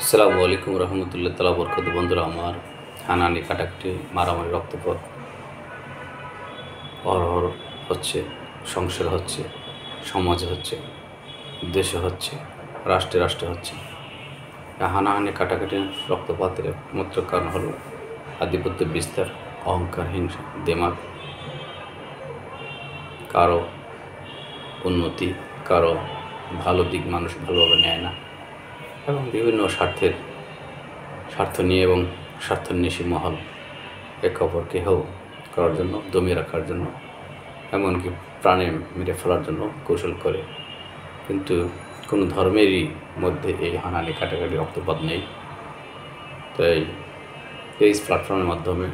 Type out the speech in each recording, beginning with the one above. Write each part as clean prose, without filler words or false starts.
আসসালামু আলাইকুম রহমতুল্লাহ তালা বরকত। বন্ধুরা আমার, হানাহানি কাটাকাটি মারামারি রক্তপাত অহরহ হচ্ছে, সংসার হচ্ছে, সমাজে হচ্ছে, দেশে হচ্ছে, রাষ্ট্রে রাষ্ট্রে হচ্ছে। হানাহানি কাটাকাটি রক্তপাতের একমাত্র কারণ হলো আধিপত্য বিস্তার, অহংকার, হিংসা, দেমাগ, কারো উন্নতি, কারো ভালো দিক মানুষ ভালোভাবে নেয় না, এবং বিভিন্ন স্বার্থ নিয়ে এবং স্বার্থান্বেষী মহল একে অপরকে হেয় করার জন্য, দমিয়ে রাখার জন্য, এমনকি প্রাণে মেরে ফেলার জন্য কৌশল করে। কিন্তু কোনো ধর্মেরই মধ্যে এই হানাহানি কাটাকাটি রক্তপাত নেই। তাই এই প্ল্যাটফর্মের মাধ্যমে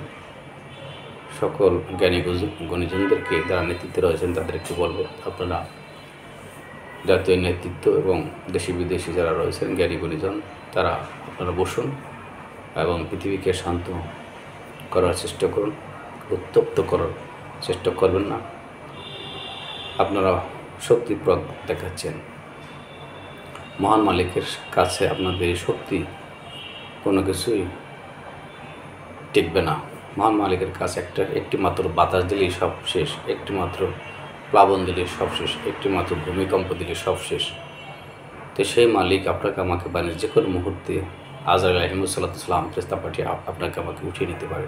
সকল জ্ঞানী গুণীজনদেরকে যারা নেতৃত্বে রয়েছেন তাদেরকে বলবো, আপনারা জাতীয় নেতৃত্ব এবং দেশি বিদেশি যারা রয়েছেন জ্ঞানী গুণীজন, তারা আপনারা বসুন এবং পৃথিবীকে শান্ত করার চেষ্টা করুন, উত্তপ্ত করার চেষ্টা করবেন না। আপনারা শক্তি প্রয়োগ দেখাচ্ছেন, মহান মালিকের কাছে আপনাদের এই শক্তি কোনো কিছুই টিকবে না। মহান মালিকের কাছে একটি মাত্র বাতাস দিলেই সব শেষ, একটি মাত্র প্লাবন দিলেই সব শেষ, একটি মাত্র ভূমিকম্প দিলেই সব শেষ। তো সেই মালিক আপনাকে আমাকে বানিয়ে যে কোনো মুহূর্তে আজরাইল আলাইহিসসালাম ফেরেশতা পাঠিয়ে আপনাকে আমাকে উঠিয়ে নিতে পারে।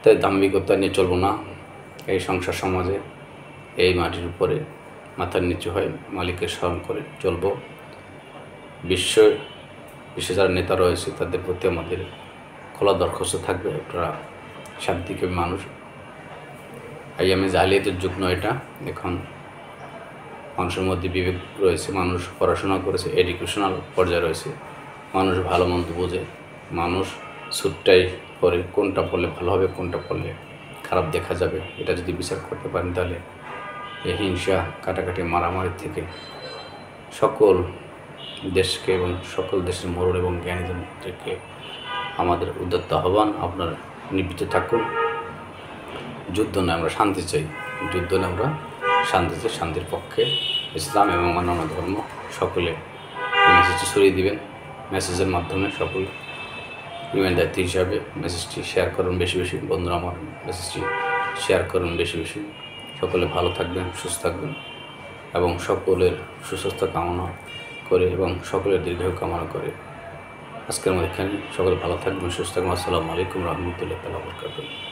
তাই দাম্ভিকতা নিয়ে চলবো না। এই সংসার সমাজে এই মাটির উপরে মাথার নিচু হয় মালিকের স্মরণ করে চলবো। বিশ্বে যারা নেতা রয়েছে তাদের প্রতি আমাদের খোলা দরখাস্ত থাকবে, আপনারা শান্তিকে মানুষ। আইয়ামে জাহিলিয়াতের যুগ নয় এটা। এখন মানুষের মধ্যে বিবেক রয়েছে, মানুষ পড়াশোনা করেছে, এডুকেশনাল পর্যায়ে রয়েছে, মানুষ ভালো মন্দ বোঝে, মানুষ সুটটাই পরে কোনটা পড়লে ভালো হবে, কোনটা পড়লে খারাপ দেখা যাবে, এটা যদি বিচার করতে পারেন তাহলে এই হিংসা কাটাকাটি মারামারি থেকে সকল দেশকে এবং সকল দেশের মোড়ল এবং জ্ঞানীজনদেরকে আমাদের উদ্যত আহ্বান, আপনার নিবৃত্ত থাকুন। যুদ্ধ নয়, আমরা শান্তি চাই। যুদ্ধ নয়, আমরা শান্তি চাই। শান্তির পক্ষে ইসলাম এবং অন্যান্য ধর্ম সকলে মেসেজটি ছড়িয়ে দিবেন। মেসেজের মাধ্যমে সকল ইউএন দায়িত্ব হিসাবে মেসেজটি শেয়ার করুন বেশি বেশি। বন্ধুরা আমার, মেসেজটি শেয়ার করুন বেশি বেশি। সকলে ভালো থাকবেন, সুস্থ থাকবেন এবং সকলের সুস্বাস্থ্য কামনা করে এবং সকলের দীর্ঘায়ু কামনা করে আজকের মধ্যে এখানে সকলে ভালো থাকবেন, সুস্থ থাকবেন। আসসালামু আলাইকুম রহমতুল্লাহ তাআলা বরকাতুহু।